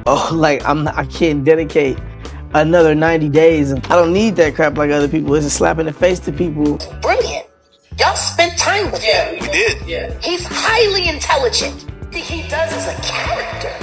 Oh, like I can't dedicate another 90 days. I don't need that crap like other people. It's a slap in the face to people. Brilliant. Y'all spent time with him. We did. Yeah. He's highly intelligent. He does as a character.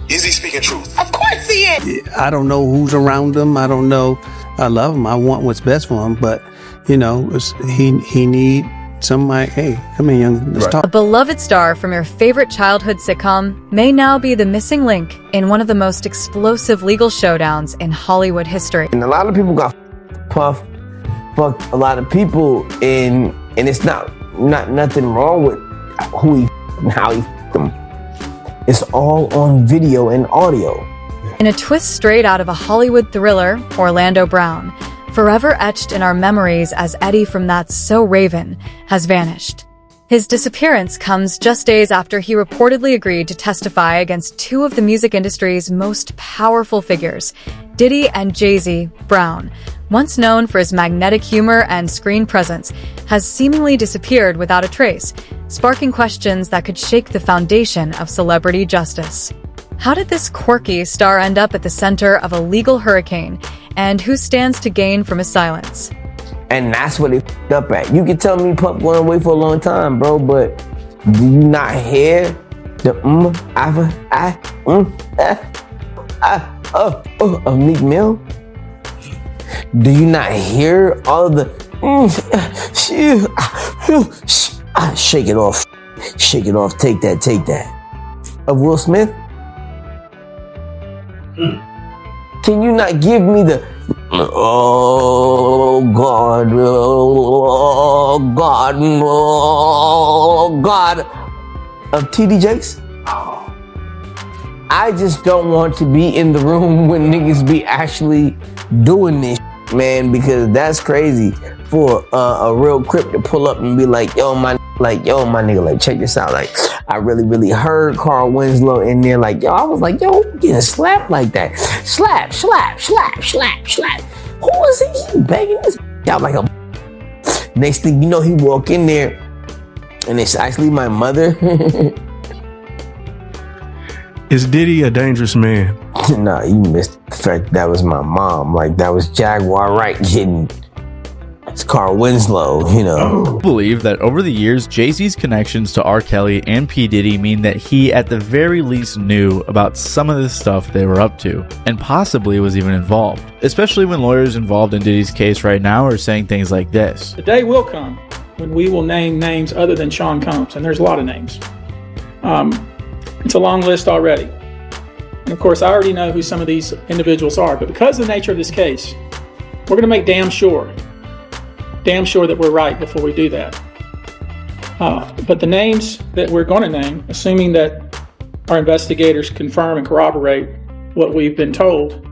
Is he speaking truth? Of course he is. I don't know who's around him. I don't know. I love him. I want what's best for him. But, you know, he need somebody. Hey, come here, young. Let's talk. A beloved star from your favorite childhood sitcom may now be the missing link in one of the most explosive legal showdowns in Hollywood history. And a lot of people got fucked a lot of people, and it's not nothing wrong with who he and how he them. It's all on video and audio. In a twist straight out of a Hollywood thriller, Orlando Brown, forever etched in our memories as Eddie from That's So Raven, has vanished. His disappearance comes just days after he reportedly agreed to testify against two of the music industry's most powerful figures, Diddy and Jay-Z. Brown, once known for his magnetic humor and screen presence, has seemingly disappeared without a trace, sparking questions that could shake the foundation of celebrity justice. How did this quirky star end up at the center of a legal hurricane, and who stands to gain from his silence? And that's what they f***ed up at. You can tell me Pup going away for a long time, bro, but do you not hear the of Meek Mill? Do you not hear all of the shake it off, take that of Will Smith? Can you not give me the oh God of TD Jakes? I just don't want to be in the room when niggas be actually doing this, man, because that's crazy for a real Crip to pull up and be like, yo, my nigga, like, check this out. Like, I really heard Carl Winslow in there. Like, yo, I was like, yo, getting slapped like that. Slap. Who is he begging this out like a... Next thing you know, he walk in there and it's actually my mother. Is Diddy a dangerous man? Nah, you missed the fact that was my mom. Like, that was Jaguar Wright getting... It's Carl Winslow, you know. I believe that over the years, Jay-Z's connections to R. Kelly and P. Diddy mean that he at the very least knew about some of the stuff they were up to, and possibly was even involved. Especially when lawyers involved in Diddy's case right now are saying things like this. The day will come when we will name names other than Sean Combs, and there's a lot of names. It's a long list already. And of course, I already know who some of these individuals are, but because of the nature of this case, we're going to make damn sure that we're right before we do that. But the names that we're going to name, assuming that our investigators confirm and corroborate what we've been told,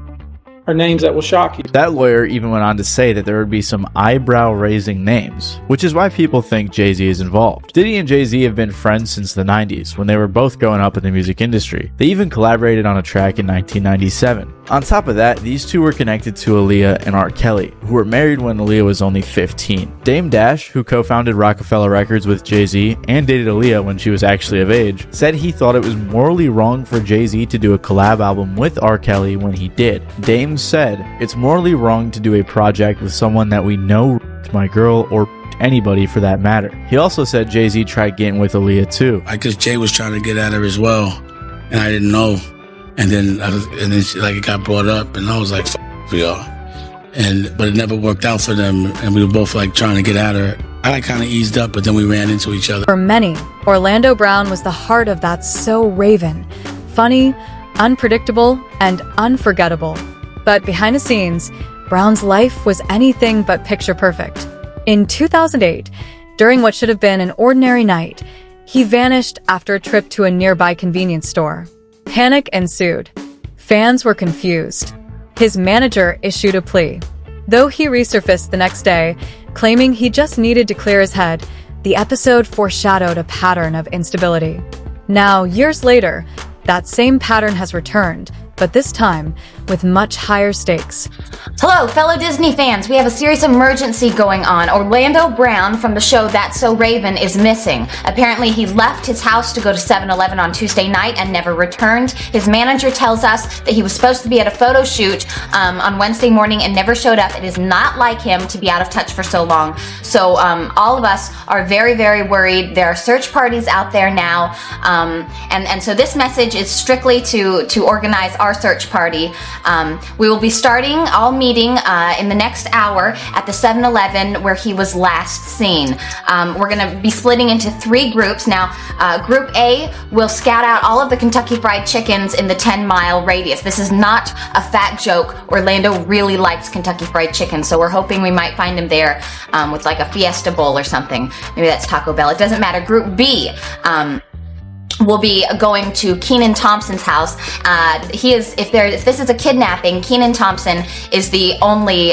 are names that will shock you. That lawyer even went on to say that there would be some eyebrow-raising names, which is why people think Jay-Z is involved. Diddy and Jay-Z have been friends since the 90s, when they were both growing up in the music industry. They even collaborated on a track in 1997. On top of that, these two were connected to Aaliyah and R. Kelly, who were married when Aaliyah was only 15. Dame Dash, who co-founded Rockefeller Records with Jay-Z and dated Aaliyah when she was actually of age, said he thought it was morally wrong for Jay-Z to do a collab album with R. Kelly when he did. Dame said, "It's morally wrong to do a project with someone that we know my girl or anybody for that matter." He also said Jay-Z tried getting with Aaliyah too. I guess Jay was trying to get at her as well, and I didn't know. And then she, like, it got brought up, and I was like, "F for y'all," but it never worked out for them, and we were both like trying to get at her. I kind of eased up, but then we ran into each other. For many, Orlando Brown was the heart of That's So Raven. Funny, unpredictable, and unforgettable. But behind the scenes, Brown's life was anything but picture perfect. In 2008, during what should have been an ordinary night, he vanished after a trip to a nearby convenience store. Panic ensued. Fans were confused. His manager issued a plea. Though he resurfaced the next day, claiming he just needed to clear his head, the episode foreshadowed a pattern of instability. Now, years later, that same pattern has returned, but this time with much higher stakes. Hello, fellow Disney fans. We have a serious emergency going on. Orlando Brown from the show That's So Raven is missing. Apparently, he left his house to go to 7-Eleven on Tuesday night and never returned. His manager tells us that he was supposed to be at a photo shoot on Wednesday morning and never showed up. It is not like him to be out of touch for so long. So all of us are very, very worried. There are search parties out there now. And so this message is strictly to organize our search party. We will be starting all meeting in the next hour at the 7-Eleven where he was last seen. We're going to be splitting into 3 groups. Now, Group A will scout out all of the Kentucky Fried Chickens in the 10-mile radius. This is not a fat joke. Orlando really likes Kentucky Fried Chicken, so we're hoping we might find him there with like a Fiesta Bowl or something. Maybe that's Taco Bell. It doesn't matter. Group B will be going to Kenan Thompson's house. If this is a kidnapping, Kenan Thompson is the only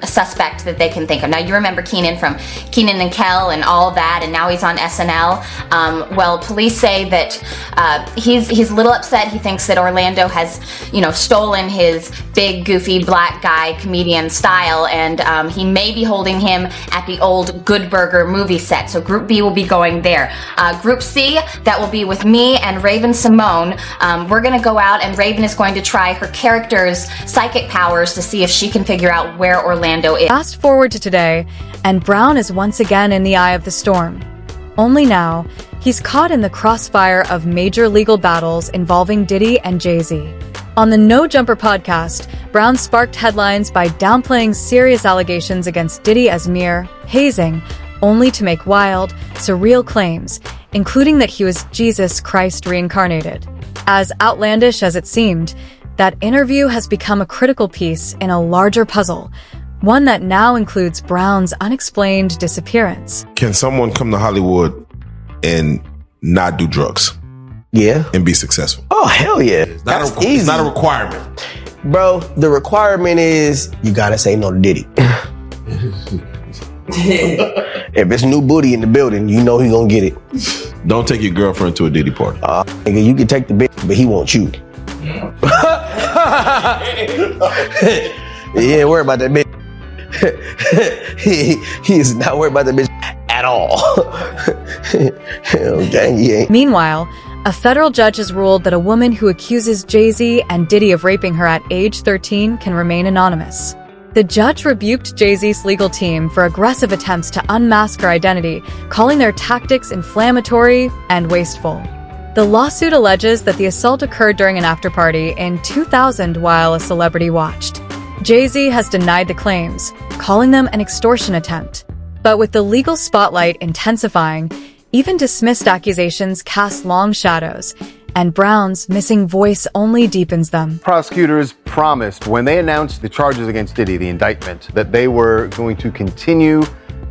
suspect that they can think of. Now, you remember Kenan from Kenan and Kel and all of that, and now he's on SNL. Well, police say that he's a little upset. He thinks that Orlando has, stolen his big, goofy, black guy comedian style, and he may be holding him at the old Good Burger movie set. So Group B will be going there. Group C, that will be with me and Raven Simone. We're going to go out, and Raven is going to try her character's psychic powers to see if she can figure out where Orlando is. Fast forward to today, and Brown is once again in the eye of the storm. Only now, he's caught in the crossfire of major legal battles involving Diddy and Jay-Z. On the No Jumper podcast, Brown sparked headlines by downplaying serious allegations against Diddy as mere hazing, only to make wild, surreal claims, including that he was Jesus Christ reincarnated. As outlandish as it seemed, that interview has become a critical piece in a larger puzzle, one that now includes Brown's unexplained disappearance. Can someone come to Hollywood and not do drugs? Yeah. And be successful? Oh, hell yeah. That's easy. It's not a requirement. Bro, the requirement is you gotta say no to Diddy. If it's new booty in the building, you know he gonna get it. Don't take your girlfriend to a Diddy party. Nigga, you can take the bitch, but he wants you. He ain't worried about that bitch. he is not worried about that bitch at all. Okay, he ain't. Meanwhile, a federal judge has ruled that a woman who accuses Jay-Z and Diddy of raping her at age 13 can remain anonymous. The judge rebuked Jay-Z's legal team for aggressive attempts to unmask her identity, calling their tactics inflammatory and wasteful. The lawsuit alleges that the assault occurred during an after-party in 2000 while a celebrity watched. Jay-Z has denied the claims, calling them an extortion attempt. But with the legal spotlight intensifying, even dismissed accusations cast long shadows, and Brown's missing voice only deepens them. Prosecutors promised when they announced the charges against Diddy, the indictment, that they were going to continue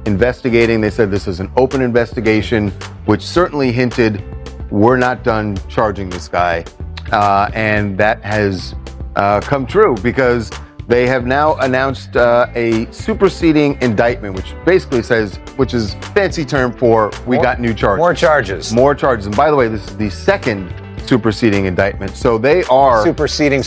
investigating. They said this is an open investigation, which certainly hinted we're not done charging this guy. And that has come true because they have now announced a superseding indictment, which basically says, which is fancy term for we got new charges. More charges. More charges. And by the way, this is the second superseding indictment. So they are superseding.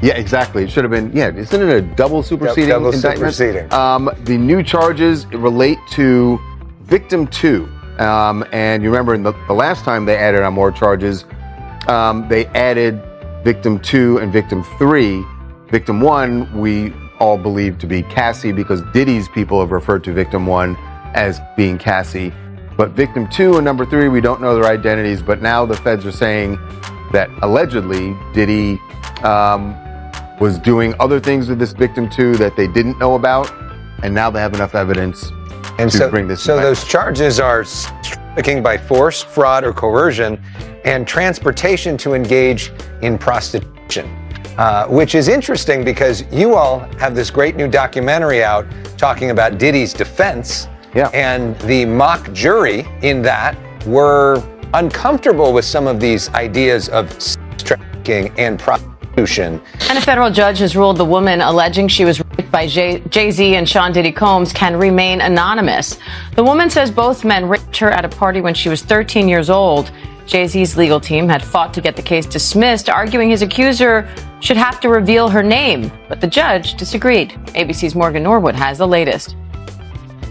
Yeah, exactly. It should have been, isn't it a double superseding indictment? Superseding. The new charges relate to victim 2. And you remember the last time they added on more charges, they added victim 2 and victim 3. Victim 1, we all believe to be Cassie because Diddy's people have referred to victim 1 as being Cassie. But victim 2 and number 3, we don't know their identities, but now the feds are saying that allegedly Diddy was doing other things with this victim 2 that they didn't know about, and now they have enough evidence to bring this. So those charges are trafficking by force, fraud, or coercion, and transportation to engage in prostitution, which is interesting because you all have this great new documentary out talking about Diddy's defense. Yeah. And the mock jury in that were uncomfortable with some of these ideas of sex trafficking and prostitution. And a federal judge has ruled the woman alleging she was raped by Jay-Z and Sean Diddy Combs can remain anonymous. The woman says both men raped her at a party when she was 13 years old. Jay-Z's legal team had fought to get the case dismissed, arguing his accuser should have to reveal her name, but the judge disagreed. ABC's Morgan Norwood has the latest.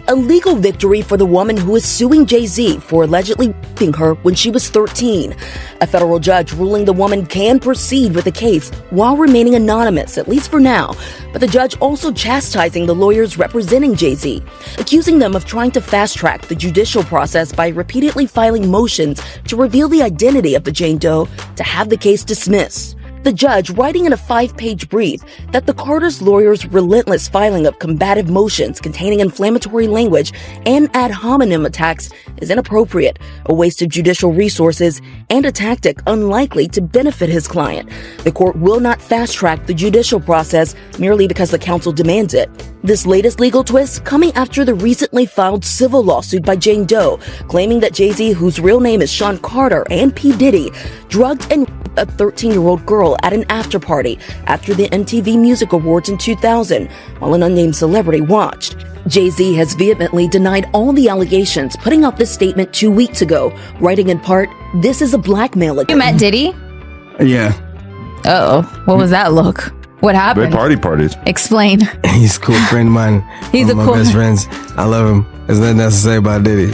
A legal victory for the woman who is suing Jay-Z for allegedly raping her when she was 13. A federal judge ruling the woman can proceed with the case while remaining anonymous, at least for now. But the judge also chastising the lawyers representing Jay-Z, accusing them of trying to fast-track the judicial process by repeatedly filing motions to reveal the identity of the Jane Doe to have the case dismissed. The judge writing in a 5-page brief that the Carter's lawyers' relentless filing of combative motions containing inflammatory language and ad hominem attacks is inappropriate, a waste of judicial resources, and a tactic unlikely to benefit his client. The court will not fast-track the judicial process merely because the counsel demands it. This latest legal twist coming after the recently filed civil lawsuit by Jane Doe, claiming that Jay-Z, whose real name is Sean Carter, and P. Diddy, drugged and raped a 13-year-old girl at an after-party after the MTV Music Awards in 2000, while an unnamed celebrity watched. Jay-Z has vehemently denied all the allegations, putting out this statement 2 weeks ago, writing in part, "This is a blackmail." You met Diddy? Yeah. Uh-oh. What was that look? What happened? They parties. Explain. He's a cool friend of mine. He's One a of cool my best friends. I love him. There's nothing else to say about Diddy.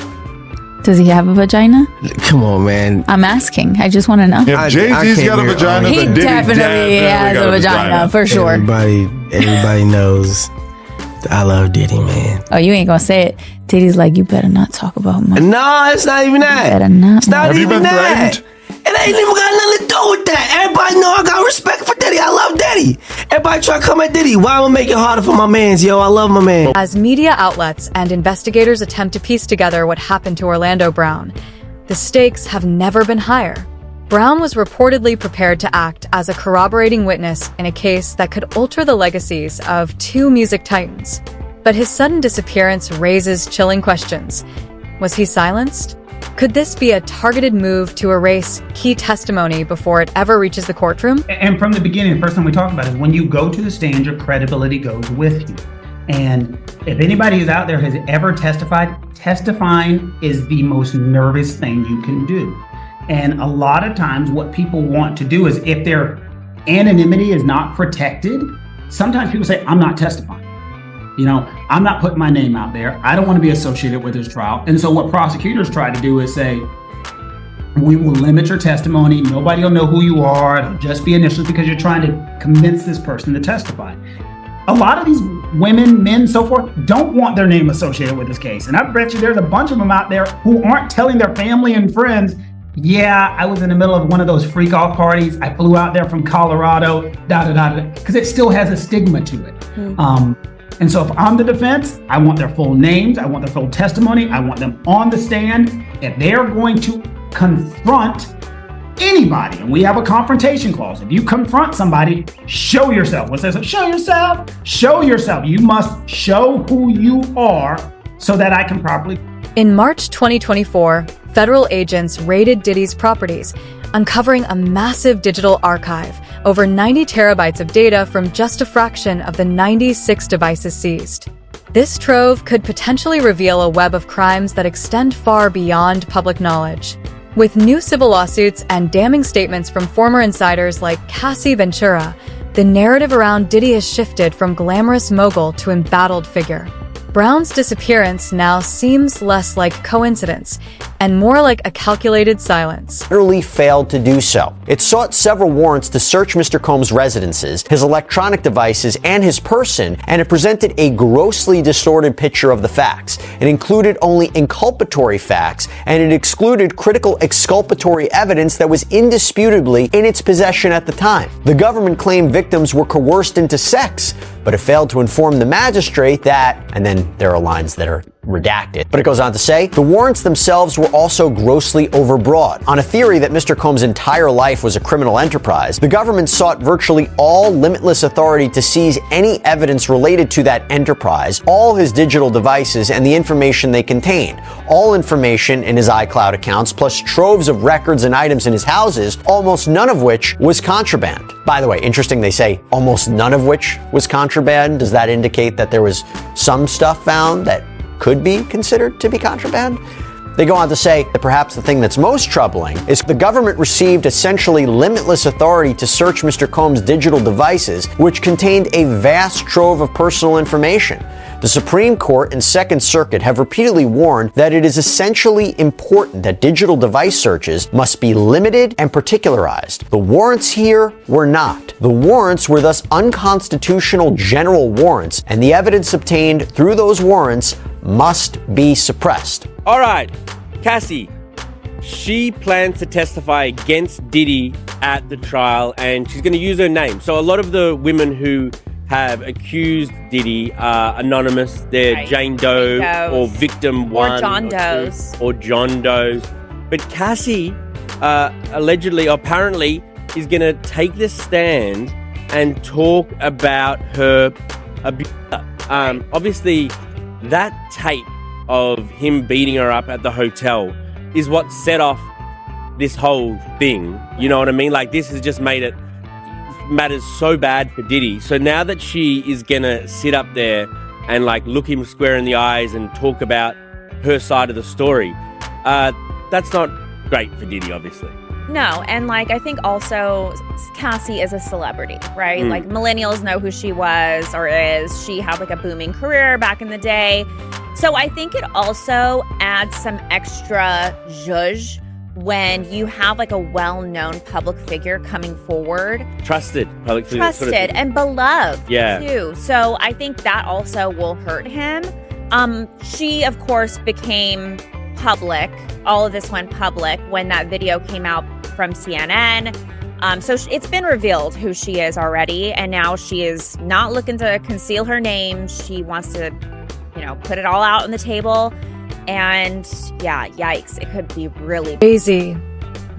Does he have a vagina? Come on, man. I'm asking. I just want to know. If Jay-Z's got a vagina, He then Diddy definitely has a vagina, for sure. Everybody knows that I love Diddy, man. Oh, you ain't gonna say it. Diddy's like, you better not talk about my... No, it's not even that. You better not. It's not even that. It ain't even got nothing to do with that. Everybody know I got respect for Diddy. I love Diddy. Everybody try to come at Diddy. Why am I making it harder for my mans, yo? I love my man. As media outlets and investigators attempt to piece together what happened to Orlando Brown, the stakes have never been higher. Brown was reportedly prepared to act as a corroborating witness in a case that could alter the legacies of two music titans. But his sudden disappearance raises chilling questions. Was he silenced? Could this be a targeted move to erase key testimony before it ever reaches the courtroom? And from the beginning, the first thing we talked about is when you go to the stand, your credibility goes with you. And if anybody who's out there has ever testified, testifying is the most nervous thing you can do. And a lot of times what people want to do is, if their anonymity is not protected, sometimes people say, I'm not testifying. You know, I'm not putting my name out there. I don't want to be associated with this trial. And so what prosecutors try to do is say, we will limit your testimony. Nobody will know who you are. It'll just be initials because you're trying to convince this person to testify. A lot of these women, men, so forth, don't want their name associated with this case. And I bet you there's a bunch of them out there who aren't telling their family and friends, yeah, I was in the middle of one of those freak off parties. I flew out there from Colorado, because it still has a stigma to it. And so if I'm the defense, I want their full names. I want their full testimony. I want them on the stand. If they're going to confront anybody, and we have a confrontation clause, if you confront somebody, show yourself. What says it? Show yourself. Show yourself. You must show who you are so that I can properly. In March 2024, federal agents raided Diddy's properties, uncovering a massive digital archive, over 90 terabytes of data from just a fraction of the 96 devices seized. This trove could potentially reveal a web of crimes that extend far beyond public knowledge. With new civil lawsuits and damning statements from former insiders like Cassie Ventura, the narrative around Diddy has shifted from glamorous mogul to embattled figure. Brown's disappearance now seems less like coincidence and more like a calculated silence. Utterly failed to do so. It sought several warrants to search Mr. Combs' residences, his electronic devices, and his person, and it presented a grossly distorted picture of the facts. It included only inculpatory facts, and it excluded critical exculpatory evidence that was indisputably in its possession at the time. The government claimed victims were coerced into sex, but it failed to inform the magistrate that, and then there are lines that are redacted. But it goes on to say, the warrants themselves were also grossly overbroad. On a theory that Mr. Combs' entire life was a criminal enterprise, the government sought virtually all limitless authority to seize any evidence related to that enterprise, all his digital devices, and the information they contained. All information in his iCloud accounts, plus troves of records and items in his houses, almost none of which was contraband. By the way, interesting they say almost none of which was contraband. Does that indicate that there was some stuff found that could be considered to be contraband? They go on to say that perhaps the thing that's most troubling is the government received essentially limitless authority to search Mr. Combs' digital devices, which contained a vast trove of personal information. The Supreme Court and Second Circuit have repeatedly warned that it is essentially important that digital device searches must be limited and particularized. The warrants here were not. The warrants were thus unconstitutional general warrants, and the evidence obtained through those warrants must be suppressed. All right, Cassie, she plans to testify against Diddy at the trial, and she's going to use her name. So a lot of the women who have accused Diddy are anonymous. They're Right. Jane Doe Jane Does. or Victim 1 Or John or 2, Does. or John Does. But Cassie allegedly, apparently, is going to take this stand and talk about her abuse. Obviously, that tape of him beating her up at the hotel is what set off this whole thing. You know what I mean? Like, this has just made it matters so bad for Diddy. So now that she is gonna sit up there and like look him square in the eyes and talk about her side of the story, that's not great for Diddy, obviously. No, and like I think also Cassie is a celebrity, right? Mm. Like millennials know who she was or is. She had like a booming career back in the day. So I think it also adds some extra zhuzh when you have like a well-known public figure coming forward. Trusted public figure. Trusted and beloved Yeah. too. So I think that also will hurt him. She of course became public. All of this went public when that video came out from CNN. So it's been revealed who she is already, and now she is not looking to conceal her name. She wants to, put it all out on the table. And yeah, yikes, it could be really. Jay-Z,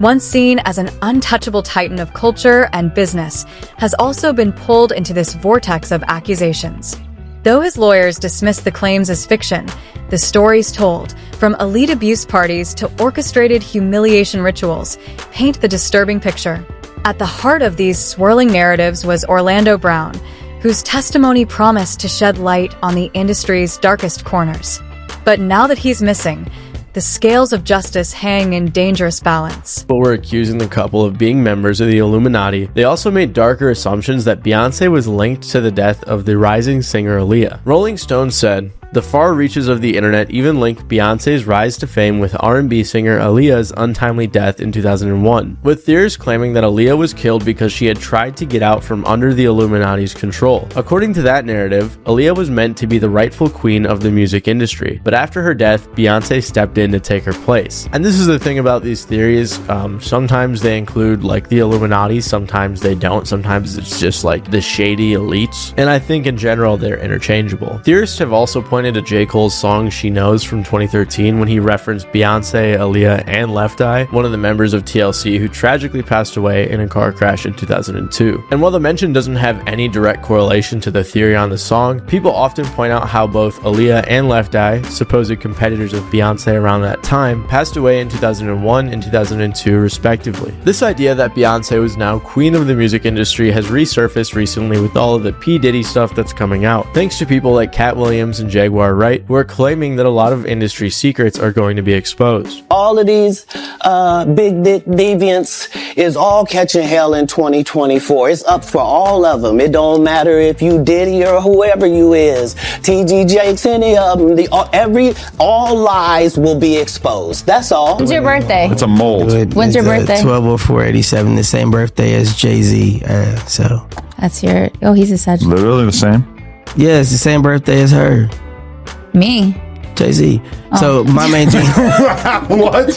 once seen as an untouchable titan of culture and business, has also been pulled into this vortex of accusations. Though his lawyers dismiss the claims as fiction, the stories told, from elite abuse parties to orchestrated humiliation rituals, paint the disturbing picture. At the heart of these swirling narratives was Orlando Brown, whose testimony promised to shed light on the industry's darkest corners. But now that he's missing, the scales of justice hang in dangerous balance. But were accusing the couple of being members of the Illuminati. They also made darker assumptions that Beyonce was linked to the death of the rising singer Aaliyah. Rolling Stone said, "The far reaches of the internet even link Beyonce's rise to fame with R&B singer Aaliyah's untimely death in 2001, with theorists claiming that Aaliyah was killed because she had tried to get out from under the Illuminati's control. According to that narrative, Aaliyah was meant to be the rightful queen of the music industry, but after her death, Beyonce stepped in to take her place." And this is the thing about these theories, sometimes they include like the Illuminati, sometimes they don't, sometimes it's just like the shady elites, and I think in general they're interchangeable. Theorists have also pointed to J. Cole's song She Knows from 2013 when he referenced Beyonce, Aaliyah, and Left Eye, one of the members of TLC who tragically passed away in a car crash in 2002. And while the mention doesn't have any direct correlation to the theory on the song, people often point out how both Aaliyah and Left Eye, supposed competitors of Beyonce around that time, passed away in 2001 and 2002 respectively. This idea that Beyonce was now queen of the music industry has resurfaced recently with all of the P. Diddy stuff that's coming out, thanks to people like Cat Williams and Jaguar Wright, who are claiming that a lot of industry secrets are going to be exposed. All of these big dick deviants is all catching hell in 2024. It's up for all of them. It don't matter if you Diddy or whoever you is, TG Jakes, any of them. All lies will be exposed. That's all. When's your birthday? It's a mold. When's your birthday? 12/04/87, the same birthday as Jay-Z. So That's your. Oh, he's a Sag. Literally the same. yeah, it's the same birthday as her, Me. Jay-Z. So my main thing. What?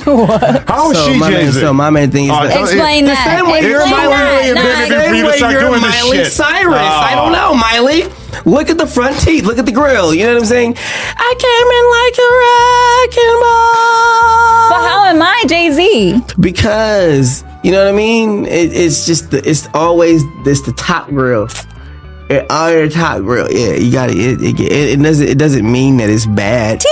How is So she my main- Jay-Z? so my main thing is that- Explain the that. same way you're Explain Miley, that. the same way you're Miley Cyrus. I don't know, Miley. Look at the front teeth. Look at the grill. You know what I'm saying? I came in like a wrecking ball. But how am I Jay-Z? Because you know what I mean. It's just it's always the top grill. Our top grill. Yeah, you got it. It doesn't mean that it's bad.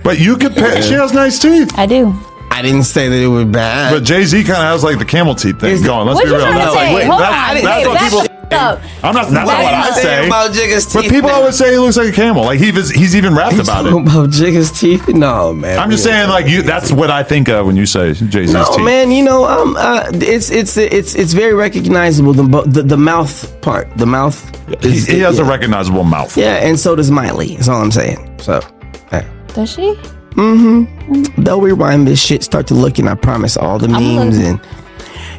But you compare. She has nice teeth. I do. I didn't say that it was bad. But Jay-Z kind of has like the camel teeth thing going. Let's What be you real. trying to say? Hold on. That's what people. up. I'm not. That's not what I say. About Jigga's But teeth, people man. always say he looks like a camel. Like he's even rapped about it. About Jigga's teeth? No, man. I'm just saying, like that's what I think of when you say Jay-Z's No, teeth. man. It's very recognizable. The mouth part. The mouth. He has a recognizable mouth. Yeah, and so does Miley. That's all I'm saying. So. Does she? Mm-hmm. They'll rewind this shit, start to look, and I promise all the memes. And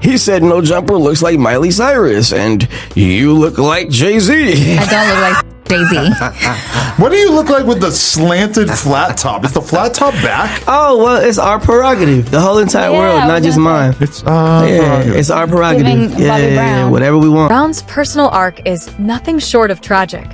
he said, "No jumper looks like Miley Cyrus, and you look like Jay-Z." I don't look like Jay-Z. What do you look like with the slanted flat top? Is the flat top back? Oh well, it's our prerogative. The whole entire world, not just mine. It's it's our prerogative. Yeah, whatever we want. Brown's personal arc is nothing short of tragic.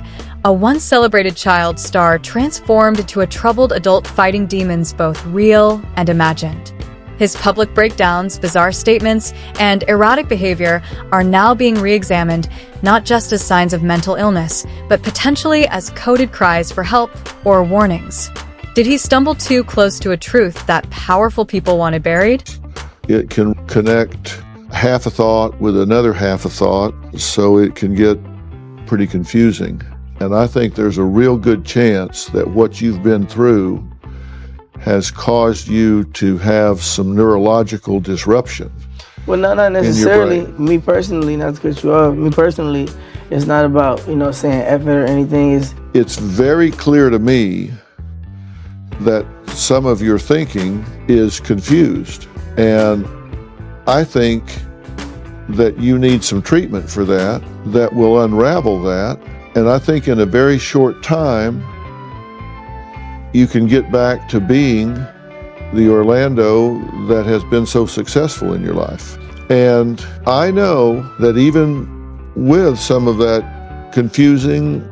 A once celebrated child star transformed into a troubled adult fighting demons both real and imagined. His public breakdowns, bizarre statements, and erratic behavior are now being re-examined not just as signs of mental illness, but potentially as coded cries for help or warnings. Did he stumble too close to a truth that powerful people wanted buried? It can connect half a thought with another half a thought, so it can get pretty confusing. And I think there's a real good chance that what you've been through has caused you to have some neurological disruption. Well, not necessarily. Me personally, not to cut you off. Me personally, it's not about saying F it or anything. It's very clear to me that some of your thinking is confused, and I think that you need some treatment for that will unravel that. And I think in a very short time, you can get back to being the Orlando that has been so successful in your life. And I know that even with some of that confusing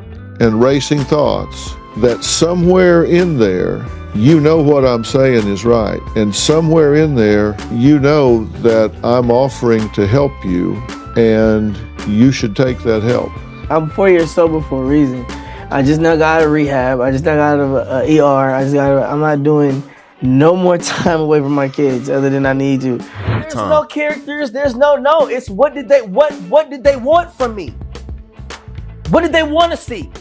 and racing thoughts, that somewhere in there, you know what I'm saying is right. And somewhere in there, you know that I'm offering to help you, and you should take that help. I'm 4 years sober for a reason. I just now got out of rehab. I just now got out of ER. I'm not doing no more time away from my kids other than I need to. There's no characters. There's no. It's what did they want from me? What did they want to see?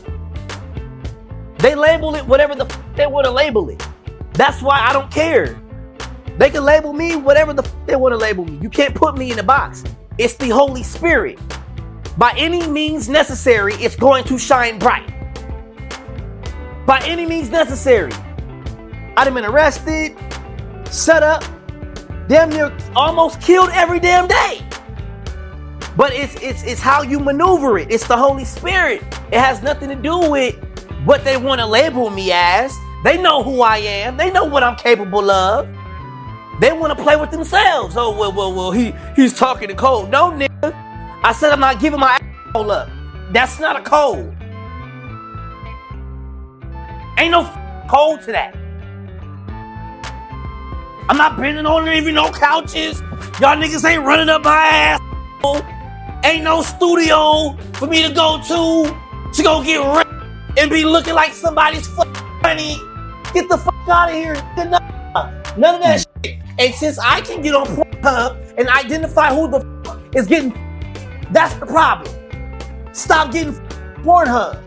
They label it whatever the they want to label it. That's why I don't care. They can label me whatever the they want to label me. You can't put me in a box. It's the Holy Spirit. By any means necessary, it's going to shine bright. By any means necessary. I'd have been arrested, set up, damn near almost killed every damn day. But it's how you maneuver it. It's the Holy Spirit. It has nothing to do with what they want to label me as. They know who I am. They know what I'm capable of. They want to play with themselves. Oh, well, he's talking in code. No, nigga. I said I'm not giving my asshole up. That's not a code. Ain't no code to that. I'm not bending on even no couches. Y'all niggas ain't running up my ass. Ain't no studio for me to go go get ripped and be looking like somebody's funny. Get the fuck out of here. None of that shit. And since I can get on Pornhub and identify who the fuck is getting, that's the problem. Stop getting Pornhub.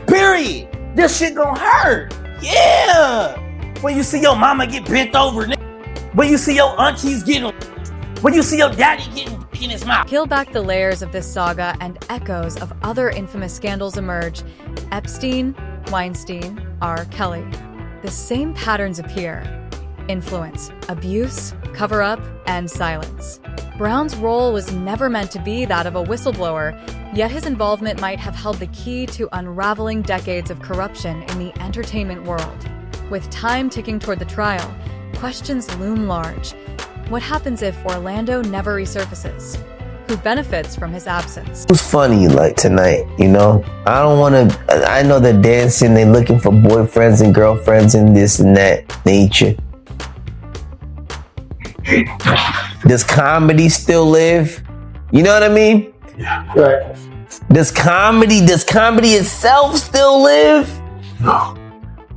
Period. This shit gonna hurt. Yeah. When you see your mama get bent over, when you see your aunties getting, when you see your daddy getting in his mouth. Peel back the layers of this saga and echoes of other infamous scandals emerge. Epstein, Weinstein, R. Kelly. The same patterns appear. Influence, abuse, cover-up, and silence. Brown's role was never meant to be that of a whistleblower, yet his involvement might have held the key to unraveling decades of corruption in the entertainment world. With time ticking toward the trial, questions loom large. What happens if Orlando never resurfaces? Who benefits from his absence? It was funny, like tonight, I don't want to. I know they're dancing, they're looking for boyfriends and girlfriends and this and that nature. Does comedy still live? You know what I mean? Yeah. Right. Does comedy itself still live? No.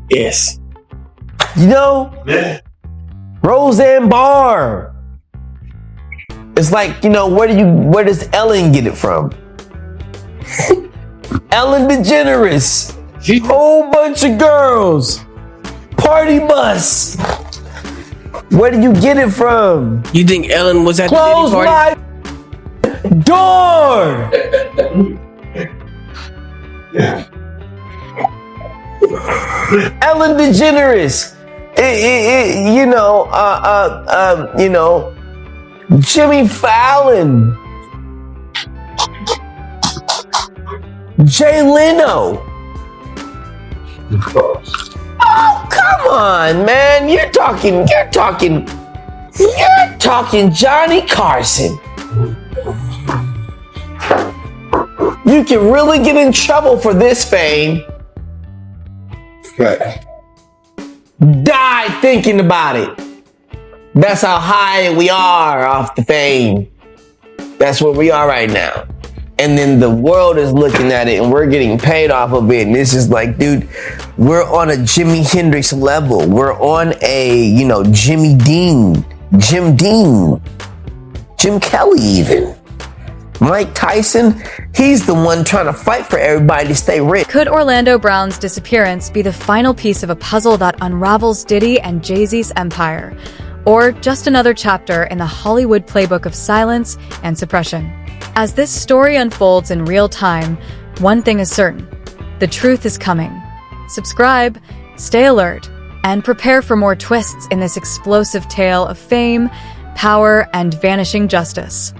Yes. Roseanne Barr. It's like, where does Ellen get it from? Ellen DeGeneres. Whole bunch of girls. Party bus. Where do you get it from? You think Ellen was at Close the party? my door. Ellen DeGeneres. Jimmy Fallon. Jay Leno. Oh, come on, man. You're talking Johnny Carson. You can really get in trouble for this fame. Right. Die thinking about it. That's how high we are off the fame. That's where we are right now. And then the world is looking at it and we're getting paid off of it. And it's just like, dude, we're on a Jimi Hendrix level. We're on a, Jim Dean, Jim Kelly even. Mike Tyson, he's the one trying to fight for everybody to stay rich. Could Orlando Brown's disappearance be the final piece of a puzzle that unravels Diddy and Jay-Z's empire? Or just another chapter in the Hollywood playbook of silence and suppression? As this story unfolds in real time, one thing is certain: the truth is coming. Subscribe, stay alert, and prepare for more twists in this explosive tale of fame, power, and vanishing justice.